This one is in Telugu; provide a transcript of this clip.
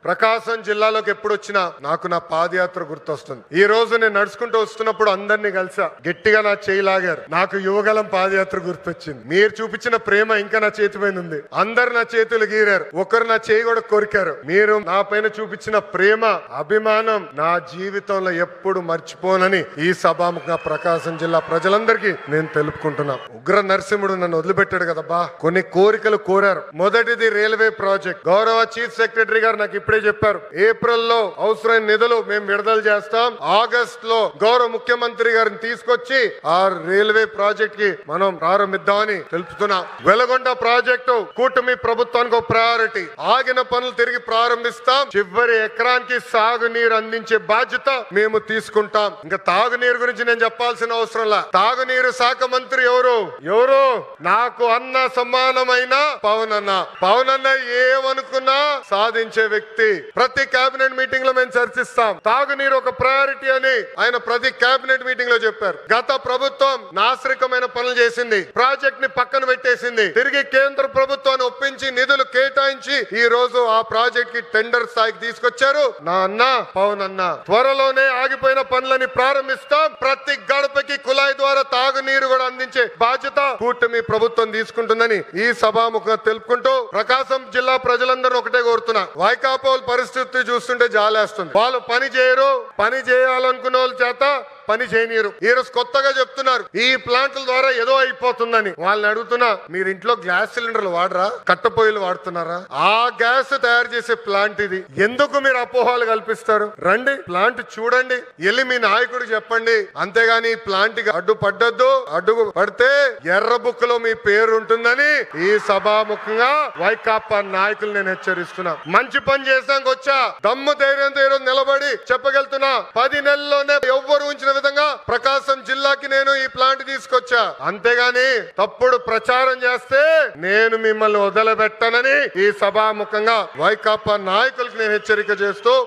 ప్రకాశం జిల్లాలోకి ఎప్పుడు వచ్చినా నాకు నా పాదయాత్ర గుర్తొస్తుంది. ఈ రోజు నేను నడుచుకుంటూ వస్తున్నప్పుడు అందరినీ కలిసా, గట్టిగా నా చేయి లాగారు. నాకు యువగలం పాదయాత్ర గుర్తొచ్చింది. మీరు చూపించిన ప్రేమ ఇంకా నా చేతి పైన ఉంది. అందరు నా చేతులు గీరారు, ఒకరు నా చేయి కూడా కొరికారు. మీరు నా పైన చూపించిన ప్రేమ, అభిమానం నా జీవితంలో ఎప్పుడు మర్చిపోనని ఈ సభాముఖంగా ప్రకాశం జిల్లా ప్రజలందరికీ నేను తెలుపుకుంటున్నా. ఉగ్ర నరసింహుడు నన్ను వదిలిపెట్టాడు కదబ్బా. కొన్ని కోరికలు కోరారు. మొదటిది రైల్వే ప్రాజెక్ట్. గౌరవ చీఫ్ సెక్రటరీ గారు నాకు ఇప్పుడే చెప్పారు, ఏప్రిల్ లో అవసరమైన నిధులు మేము విడుదల చేస్తాం. ఆగస్ట్ లో గౌరవ ముఖ్యమంత్రి గారిని తీసుకొచ్చి ఆ రైల్వే ప్రాజెక్ట్ కి మనం ప్రారంభిద్దామని తెలుపుతున్నాం. వెలగొండ ప్రాజెక్టు కూటమి ప్రభుత్వానికి ఒక ప్రయారిటీ. ఆగిన పనులు తిరిగి ప్రారంభిస్తాం. చివరి ఎకరానికి సాగునీరు అందించే బాధ్యత మేము తీసుకుంటాం. ఇంకా తాగునీరు గురించి నేను చెప్పాల్సిన అవసరం లా. తాగునీరు శాఖ మంత్రి ఎవరు నాకు అన్న సమానమైన పవన్ అన్న. పవన్ అన్న ఏమనుకున్నా సాధించే వ్యక్తి. ప్రతి కేబినెట్ మీటింగ్ లో మేము చర్చిస్తాం. తాగునీరు ఒక ప్రయారిటీ అని ఆయన ప్రతి కేబినెట్ మీటింగ్ లో చెప్పారు. గత ప్రభుత్వం నాశరికమైన పనులు చేసింది, ప్రాజెక్ట్ ని పక్కన పెట్టేసింది. తిరిగి కేంద్ర ప్రభుత్వాన్ని ఒప్పించి నిధులు కేటాయించి ఈ రోజు ఆ ప్రాజెక్ట్ కి టెండర్ స్థాయికి తీసుకొచ్చారు నా అన్న పవన్ అన్న. త్వరలోనే ఆగిపోయిన పనులని ప్రారంభిస్తాం. ప్రతి గడపకి కుళాయి ద్వారా తాగునీరు కూడా అందించే బాధ్యత కూటమి ప్రభుత్వం తీసుకుంటుందని ఈ సభాముఖంగా తెలుపుకుంటూ ప్రకాశం జిల్లా ప్రజలందరూ ఒకటే కోరుతున్నా, వైకాపా పరిస్థితి చూస్తుంటే జాలేస్తుంది. వాళ్ళు పని చేయరు, పని చేయాలనుకున్న వాళ్ళ చేత పని చేయనీరు. ఈ రోజు కొత్తగా చెప్తున్నారు ఈ ప్లాంట్ల ద్వారా ఏదో అయిపోతుందని. వాళ్ళని అడుగుతున్నా, మీరు ఇంట్లో గ్యాస్ సిలిండర్లు వాడరా, కట్టెపొయ్యిలు వాడుతున్నారా? ఆ గ్యాస్ తయారు చేసే ప్లాంట్ ఇది. ఎందుకు మీరు అపోహలు కల్పిస్తారు? రండి, ప్లాంట్ చూడండి, వెళ్ళి మీ నాయకుడికి చెప్పండి. అంతేగాని ఈ ప్లాంట్ కి అడ్డు పడ్డద్దు. అడ్డు పడితే ఎర్ర బుక్ లో మీ పేరు ఉంటుందని ఈ సభాముఖంగా వైకాపా నాయకులు నేను హెచ్చరిస్తున్నా. మంచి పని చేసాక వచ్చా, దమ్ము ధైర్యంతో ఈరోజు నిలబడి చెప్పగలుగుతున్నా, 10 నెలల్లోనే ఎవ్వరు ఉంచిన విధంగా ప్రకాశం జిల్లాకి నేను ఈ ప్లాంట్ తీసుకొచ్చా. అంతేగాని తప్పుడు ప్రచారం చేస్తే నేను మిమ్మల్ని వదిలిపెట్టనని ఈ సభాముఖంగా వైకాపా నాయకులకు నేను హెచ్చరిక చేస్తూ